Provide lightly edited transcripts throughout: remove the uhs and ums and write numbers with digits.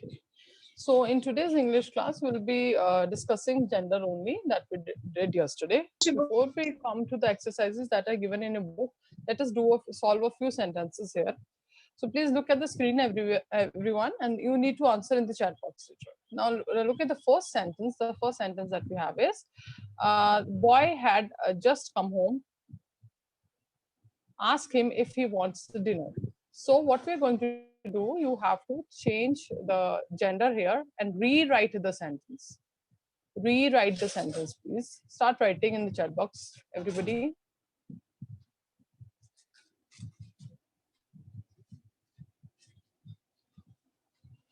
Okay. So in today's English class, we'll be discussing gender only that we did yesterday. Before we come to the exercises that are given in a book, let us solve a few sentences here. So please look at the screen, everyone, and you need to answer in the chat box. Now look at the first sentence. The first sentence that we have is, boy had just come home. Ask him if he wants the dinner. So what we're going to do, you have to change the gender here and rewrite the sentence. Rewrite the sentence, please. Start writing in the chat box, everybody.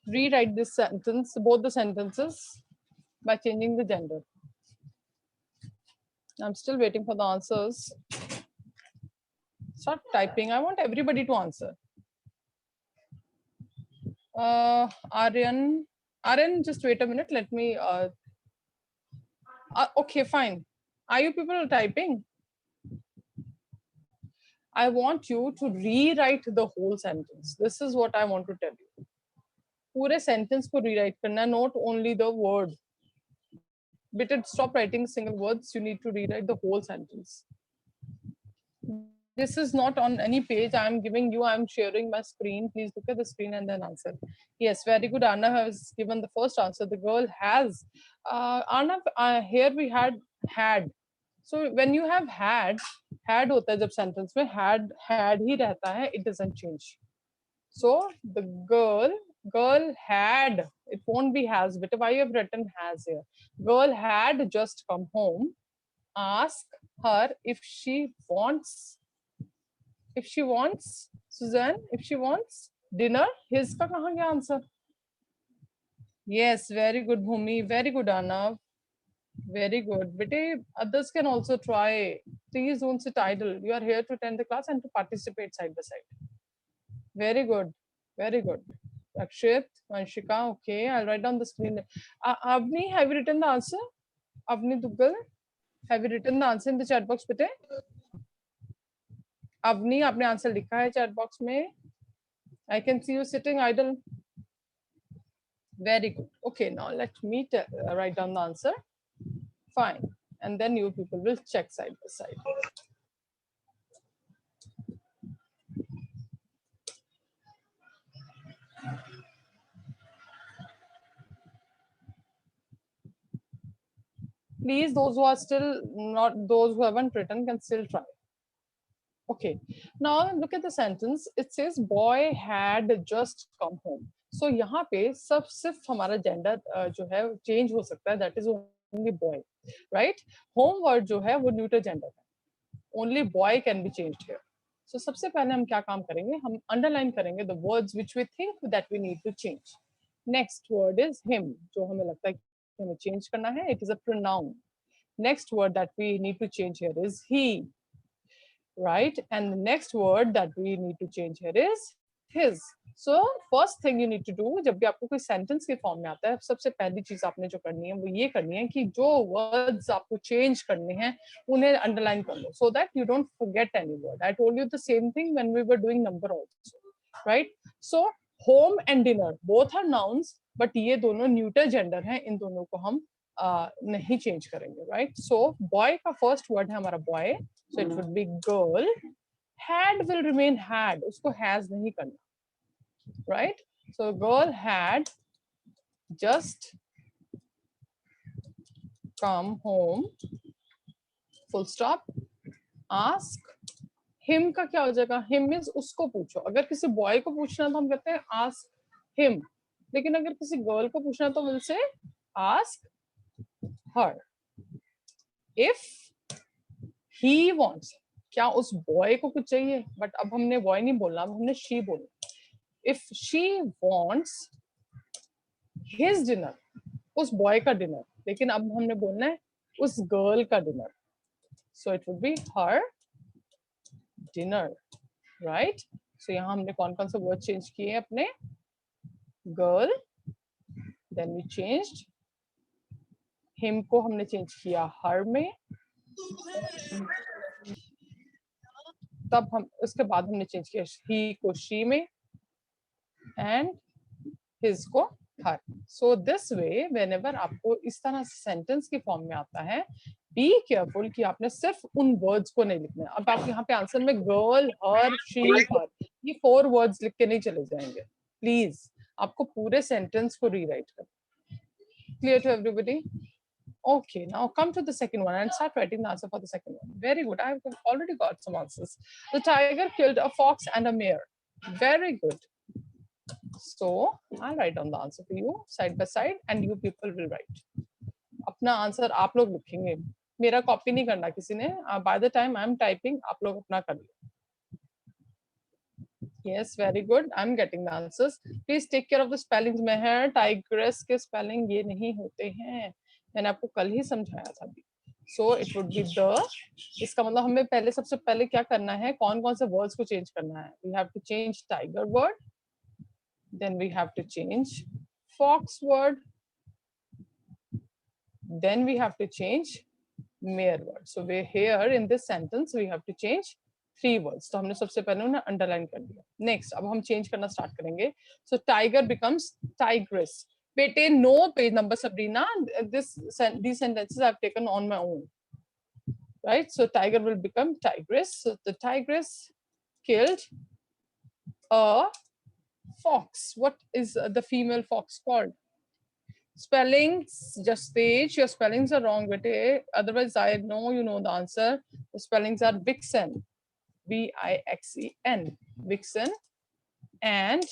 Rewrite this sentence, both the sentences, by changing the gender. I'm still waiting for the answers. Start typing. I want everybody to answer. Aryan, just wait a minute. Let me. Okay, fine. Are you people typing? I want you to rewrite the whole sentence. This is what I want to tell you. पूरे sentence को rewrite करना, not only the word. But stop writing single words. You need to rewrite the whole sentence. This is not on any page I am giving you. I am sharing my screen. Please look at the screen and then answer. Yes, very good. Arnav has given the first answer. The girl has. Arnav, here we had. So when you have had होता है जब sentence में had ही रहता है, it doesn't change. So the girl had, it won't be has, but why you have written has here? Girl had just come home. Ask her if she wants, Suzanne, if she wants dinner. His का कहाँ गया answer? Yes, very good Bhumi, very good Arnav. Very good. Bete, others can also try. Please don't sit idle. You are here to attend the class and to participate side by side. Very good. Very good. Akshit, Vanshika, okay. I'll write down the screen. Avni, have you written the answer? Avni Duggal, have you written the answer in the chat box, bete? Avni, आपने answer लिखा है chat box में. I can see you sitting idle. Very good. Okay, now let me write down the answer. Fine. And then you people will check side by side. Please, those who are still not, those who haven't written can still try. Okay, now look at the sentence. It says boy had just come home. So यहाँ पे सिर्फ हमारा gender जो है change हो सकता है. That is only boy, right? Home word जो है वो neuter gender है. Only boy can be changed here. So सबसे पहले हम क्या काम करेंगे? हम underline करेंगे the words which we think that we need to change. Next word is him, जो हमें लगता है कि हमें change करना है. It is a pronoun. Next word that we need to change here is he, right? And the next word that we need to change here is his. So first thing you need to do, जब भी आपको कोई sentence के form में आता है, सबसे पहली चीज आपने जो करनी है वो ये करनी है कि जो words आपको change करने हैं उन्हें underline कर लो, so that you don't forget any word. I told you the same thing when we were doing number also, right? So home and dinner both are nouns, but ये दोनों neuter gender हैं, इन दोनों को हम नहीं change करेंगे, right? So boy का first word है हमारा boy, so it would be girl. Had will remain had, उसको has नहीं करना, right? So girl had just come home, full stop. Ask him का क्या हो जाएगा? Him means उसको पूछो. अगर किसी boy को पूछना है तो हम कहते हैं ask him, लेकिन अगर किसी girl को पूछना है तो we'll say ask her. If he wants, क्या उस boy को कुछ चाहिए? But अब हमने boy नहीं बोलना, अब हमने she बोलना. If she wants his dinner, उस boy का dinner, लेकिन अब हमने बोलना है उस girl का dinner. So it would be her dinner, right? So यहाँ हमने कौन-कौन से word change किए हैं अपने? Girl, then we changed. Him को हमने change किया her में. तब हम उसके बाद हमने change किया he को she में and his को हर. So this way, whenever आपको इस तरह से सेंटेंस की फॉर्म में आता है, बी केयरफुल कि आपने सिर्फ उन वर्ड्स को नहीं लिखना है. अब आप यहाँ पे आंसर में गर्ल, हर, शी, हर, ये 4 वर्ड्स लिख के नहीं चले जाएंगे. प्लीज आपको पूरे सेंटेंस को रीराइट करना. Clear to everybody? Okay, now come to the second one and start writing the answer for the second one. Very good. I've already got some answers. The tiger killed a fox and a mare. Very good. So I'll write down the answer for you side by side and you people will write. अपना answer आप लोग लिखेंगे, मेरा copy नहीं करना किसी ने. By the time I'm typing, आप लोग अपना कर लो. Yes, very good. I'm getting the answers. Please take care of the spellings. Mehar, tigress के spelling ये नहीं होते हैं. मैंने आपको कल ही समझाया था अभी. So it would be the. इसका मतलब हमें पहले सबसे पहले क्या करना है, कौन-कौन से words को change करना है. We have to change tiger word. Then we have to change fox word. Then we have to change mare word. So we here in this sentence we have to change 3 words. तो हमने सबसे पहले उन्हें underline कर दिया. Next अब हम change करना start करेंगे. So tiger becomes tigress. बेटे no page number Sabrina. These sentences I've taken on my own. Right? So tiger will become tigress. So the tigress killed a fox. What is the female fox called? Spellings, just stage, your spellings are wrong, bete. Otherwise, I know you know the answer. The spellings are vixen, V-I-X-E-N, vixen, and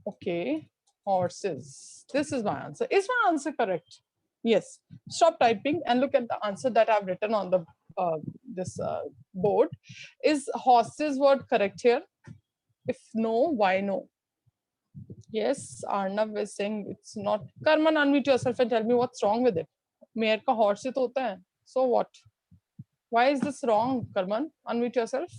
okay, horses. This is my answer. Is my answer correct? Yes. Stop typing and look at the answer that I've written on the board. Is horses word correct here? If no, why no? Yes, Arnav is saying it's not. Karman, unmute yourself and tell me what's wrong with it. Mayor ka horse to hota hai. So what? Why is this wrong, Karman? Unmute yourself.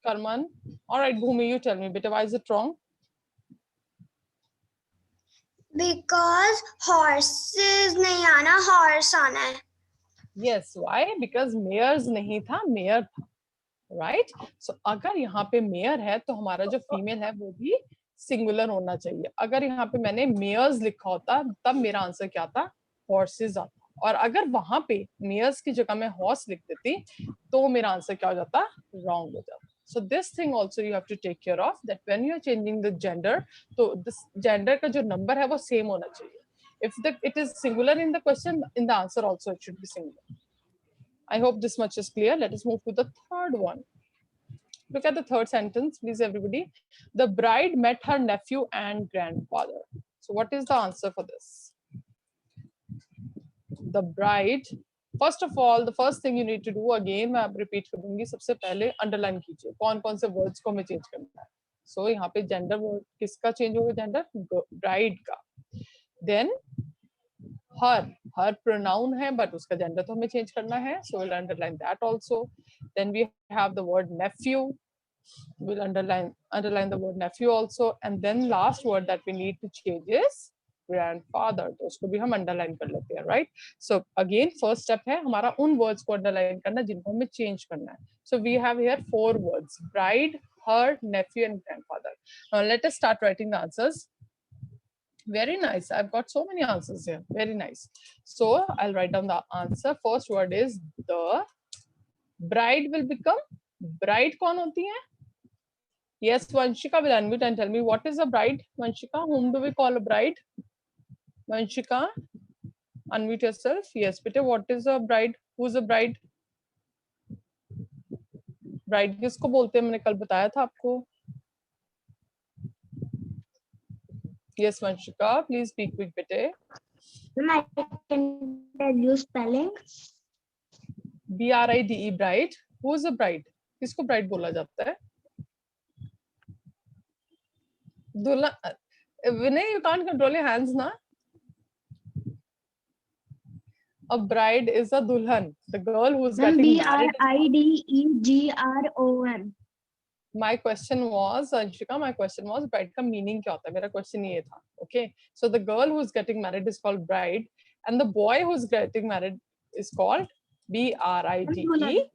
Karman. All right, Bhumi, you tell me, beta, why is it wrong? Because horses nahi aana, horse aana hai. Yes, why? Because mares nahi tha, mayor tha. Right? So अगर यहाँ पे mayor है तो हमारा जो female है वो भी singular होना चाहिए. अगर यहाँ पे मैंने mares लिखा होता तब मेरा आंसर क्या था? Horses आता. और अगर वहां पे mares की जगह में horse लिख देती तो मेरा आंसर क्या हो जाता? Wrong हो जाता. So this thing also you have to take care of that when you are changing the gender, तो this gender का जो number है वो same होना चाहिए. If it is singular in the question, in the answer also it should be singular. I hope this much is clear. Let us move to the third one. Look at the third sentence, please, everybody. The bride met her nephew and grandfather. So what is the answer for this? The bride, first of all, the first thing you need to do, again, मैं आप repeat करूँगी, सबसे पहले underline कीजिए, कौन-कौन से words को हमें change करना है. So यहाँ पे gender word किसका change होगा gender? Bride का. Then her pronoun है but उसका gender तो हमें change करना है, so we'll underline that also. Then we have the word nephew. We'll underline the word nephew also, and then last word that we need to change is grandfather. तो उसको भी हम underline कर लेते हैं, right? So again, first step है हमारा उन words को underline करना जिनको हमें change करना है. So we have here 4 words: bride, her, nephew, and grandfather. Now let us start writing the answers. Very nice. I've got so many answers here. Very nice. So I'll write down the answer. First word is the. Bride will become. Bride कौन होती है? Yes, Vanshika will unmute and tell me what is a bride. Vanshika, whom do we call a bride? Vanshika, unmute yourself. Yes, Peter, what is a bride? Who's a bride? Bride किसको बोलते हैं? मैंने कल बताया था आपको. Yes, Vanshika, please speak quick, Peter. I can tell you spelling. B-R-I-D-E, bride. Who's a bride? किसको bride बोला जाता है? Dulhan. Vinay, you can't control your hands, na? A bride is a dulhan, the girl who's getting married. B-R-I-D-E-G-R-O-N. My question was, Anshika, my question was, bride का meaning क्या होता है? मेरा question ये था. Okay, so the girl who's getting married is called bride, and the boy who's getting married is called B-R-I-D-E.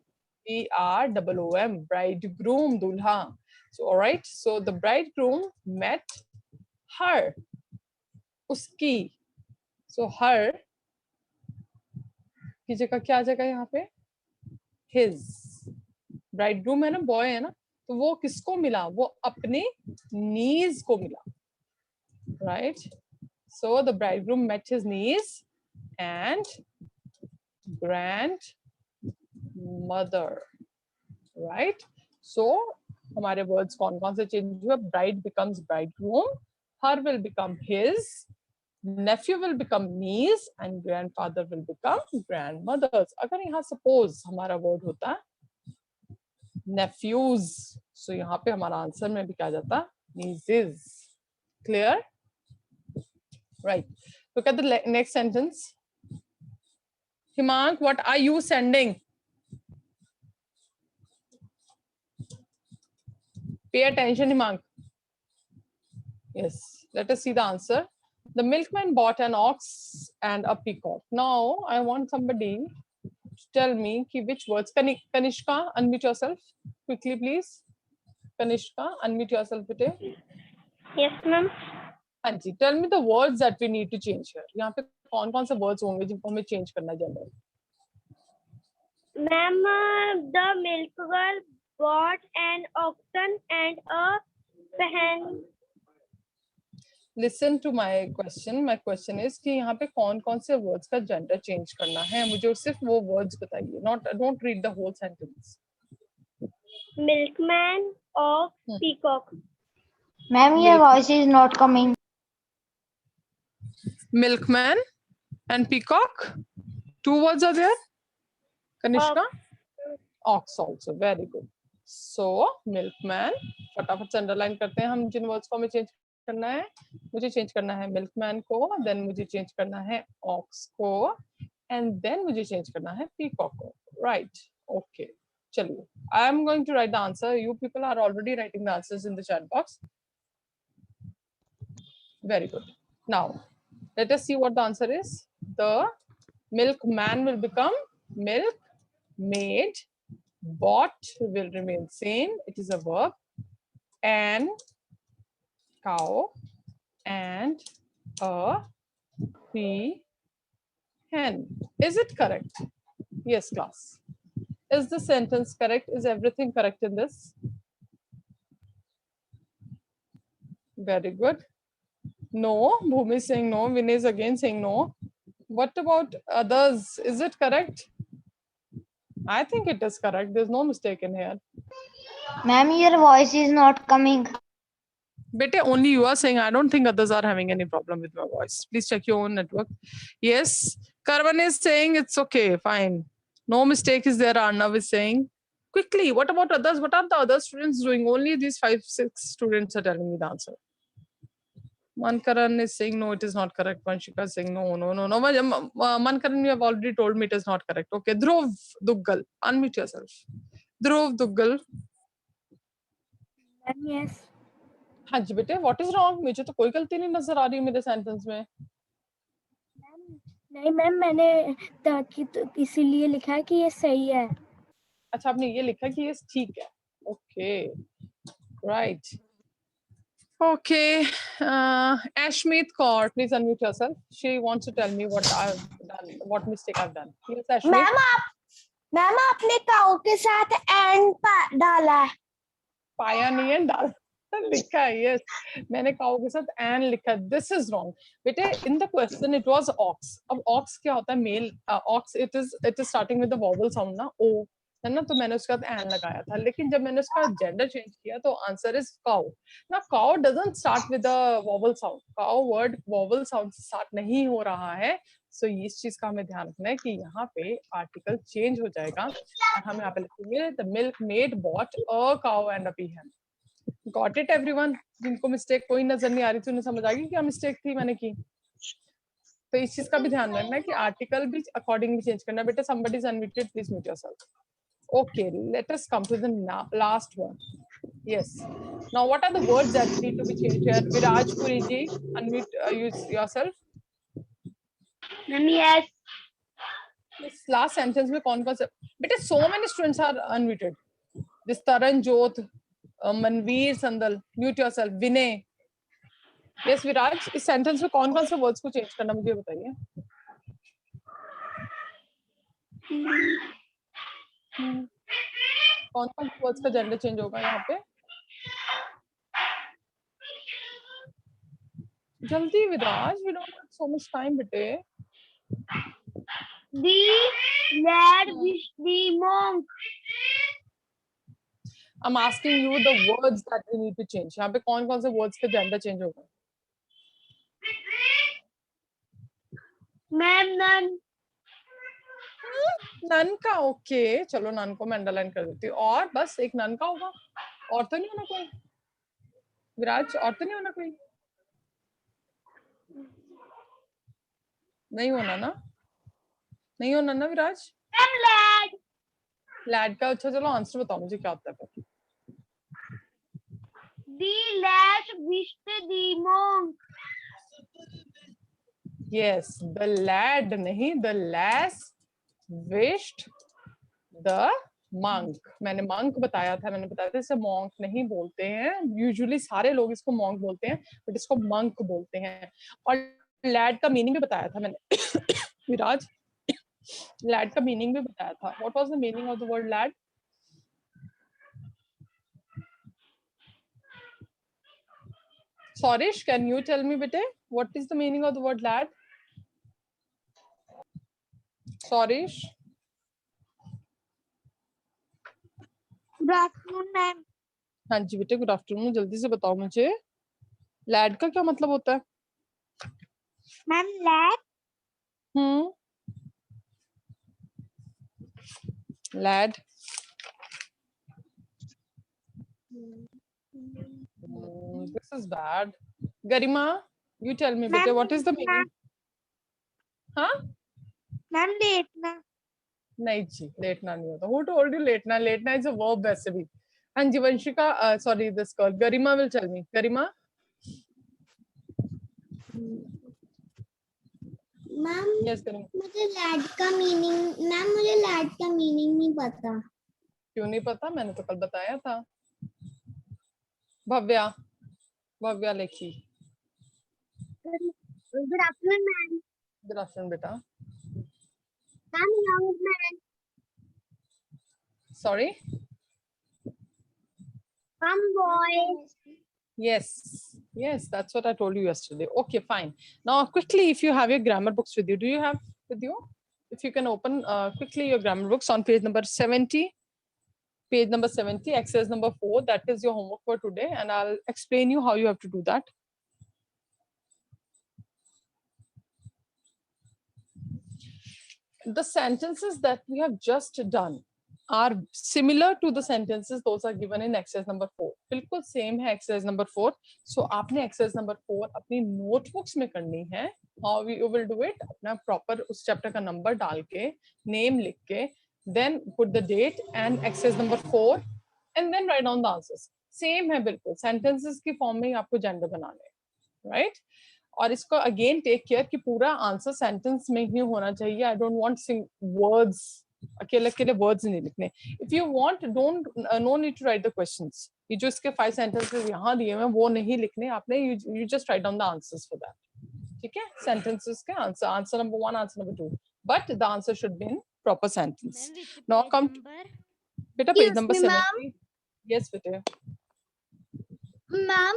BROOM, bridegroom, दूल्हा. So all right, so the bridegroom met her, उसकी. So her की जगह क्या आ जाएगा यहाँ पे? His. Bridegroom है ना, boy है ना, तो वो किसको मिला? वो अपने niece को मिला. Right? So the bridegroom met his niece and grandmother. Right? So हमारे words कौन-कौन से change हुए? Bride becomes bridegroom, her will become his, nephew will become niece and grandfather will become grandmothers. अगर यहाँ suppose हमारा word होता nephews, so यहाँ पे हमारा आंसर में भी क्या जाता? Nieces. Clear? Right. Look at the next sentence. Himank, what are you sending? Pay attention, Himank. Yes. Let us see the answer. The milkman bought an ox and a peacock. Now, I want somebody to tell me which words. Kanishka, unmute yourself quickly, please. Kanishka, unmute yourself, bete. Yes, ma'am. हाँ जी, tell me the words that we need to change here. यहाँ पे कौन-कौन से words होंगे जिनको हमें change करना है general? Ma'am, the milk girl bought an oxen and a pen. Listen to my question. My question is कि यहाँ पे कौन-कौन से words का gender change करना है? मुझे सिर्फ वो words बताइए. Don't read the whole sentence. Milkman, ox, peacock. Ma'am, your voice is not coming. Milkman and peacock. 2 words are there. Kanishka? Ox also. Very good. So milkman. फटाफट से underline करते हैं हम जिन words को हमें change करना है. मुझे change करना है milkman को, then मुझे change करना है ox को, and then मुझे change करना है peacock को. Right. Okay. चलिए. I am going to write the answer. You people are already writing the answers in the chat box. Very good. Now, let us see what the answer is. The milkman will become milkmaid. Bought will remain same. It is a verb. An cow and a hen. Is it correct? Yes, class. Is the sentence correct? Is everything correct in this? Very good. No. Bhumi is saying no. Vinay is again saying no. What about others? Is it correct? I think it is correct. There's no mistake in here. Ma'am, your voice is not coming. Bete, only you are saying. I don't think others are having any problem with my voice. Please check your own network. Yes. Karvan is saying it's okay. Fine. No mistake is there. Arnav is saying. Quickly, what about others? What are the other students doing? Only these 5-6 students are telling me the answer. Mankaran is saying no, it is not correct. Vanshika is saying no. Mankaran, you have already told me it is not correct. Okay, Dhruv Duggal, unmute yourself. Dhruv Duggal. Yes. हाँ जी बेटे, what is wrong? मुझे तो कोई गलती नहीं नजर आ रही मेरे सेंटेंस में. नहीं मैम, मैंने इसीलिए लिखा है कि ये सही है. अच्छा, आपने ये लिखा कि ये ठीक है. Okay, right. Okay, Ashmeet Kaur, please unmute yourself. She wants to tell me what I've done, what mistake I've done. Yes, Ashmeet. Ma'am आपने काऊ के साथ एंड डाला है. पाया नहीं है, डाल लिखा है. यस, मैंने काऊ के साथ एन लिखा. दिस इज रॉन्ग बेटे. In the question it was ox. अब ऑक्स क्या होता है? Male ox. It is starting with the vowel sound ना, ओ है ना, तो मैंने उसके बाद एन लगाया था. लेकिन जब मैंने उसका जेंडर चेंज किया तो आंसर इज काऊ. ना, cow doesn't start with the vowel sound. Cow word vowel sound से स्टार्ट नहीं हो रहा है. सो इस चीज का हमें ध्यान रखना है कि यहाँ पे आर्टिकल चेंज हो जाएगा और हम यहाँ पे लिखेंगे the milkmaid bought a cow and a पीहन. Got it everyone? जिनको मिस्टेक कोई नजर नहीं आ रही थी उन्हें समझ आ गई क्या मिस्टेक थी मैंने की. तो इस चीज का भी ध्यान रखना है कि आर्टिकल भी अकॉर्डिंगली चेंज करना. बेटा, somebody is unmuted, please mute yourself. Okay, let us come to the last one. Yes. Now, what are the words that need to be changed here? Viraj Puri ji, unmute yourself. Yes. इस last sentence में कौन कौन से बेटा so many students are unmuted. This Taran Jyot, Manveer Sandal, mute yourself. Vinay. Yes, विराज, इस sentence में कौन कौन से वर्ड्स को चेंज करना मुझे बताइए. कौन कौन से वर्ड्स का जेंडर चेंज होगा यहाँ पे? जल्दी विराज, we don't have so much time बेटे. The lad wished the monk. I'm asking you the words that we need to change. यहाँ पे कौन कौन से words का जेंडर चेंज होगा? Ma'am, none. नन का ओके, चलो नन को मैं अंडरलाइन कर देती हूँ. और बस एक नन का होगा, और तो नहीं होना कोई. विराज, और तो नहीं होना कोई. नहीं होना ना, नहीं होना ना विराज. Ma'am, lad. लैड का अच्छा, चलो आंसर बताओ मुझे क्या होता है फिर. The lad wished the monk. Yes, the lad नहीं, the lass wished the monk. मैंने monk बताया था, मैंने बताया था इसे monk नहीं बोलते हैं. Usually सारे लोग इसको monk बोलते हैं, but इसको monk बोलते हैं. और lad का meaning भी बताया था मैंने. विराज, lad का meaning भी बताया था. What was the meaning of the word lad? Sorish, can you tell me bete, what is the meaning of the word lad? Sorish. Good afternoon, ma'am. हाँ जी बेटे, गुड आफ्टरनून. जल्दी से बताओ मुझे, लैड का क्या मतलब होता है? Ma'am, lad. Lad. This is bad. Garima, you tell me bete, what is the meaning? हाँ? Ma'am, लेटना. नहीं जी, लेटना नहीं होता. Who told you लेटना? लेटना is a verb वैसे भी. हाँ जी, Vanshika, sorry, this girl, Garima will tell me. Garima? Ma'am Yes, Garima. मुझे लैड का मीनिंग नहीं पता. क्यों नहीं पता? मैंने तो कल बताया था. Bhavya Lekhi. Good afternoon, ma'am. Good afternoon बेटा. Ma'am, young man. Sorry. Some boy. Yes, that's what I told you yesterday. Okay, fine. Now quickly, if you have your grammar books with you, do you have with you? If you can open quickly your grammar books on page number 70. Page number 70, exercise number 4. That is your homework for today, and I'll explain you how you have to do that. The sentences that we have just done are similar to the sentences those are given in exercise number 4. बिल्कुल same है exercise number 4. So आपने exercise number 4 अपनी notebooks में करनी है. How you will do it? अपना proper उस chapter का number डाल के, name लिख के, then put the date and exercise number 4, and then write down the answers. Same है बिल्कुल. Sentences की form में ही आपको gender बनाने, right? और इसको अगेन टेक केयर कि पूरा आंसर सेंटेंस में ही होना चाहिए. आई डोंट वांट वर्ड्स, अकेले अकेले वर्ड्स नहीं लिखने. If you want, don't, no need to write the questions. ये जो इसके 5 सेंटेंसेस यहाँ दिए हुए हैं वो नहीं लिखने आपने. You just write down the answers for that. ठीक है, सेंटेंसेस के answer number 1, answer number 2, but the answer should be in proper sentence. Now come बेटा पेज नंबर 70. यस बेटे. मैम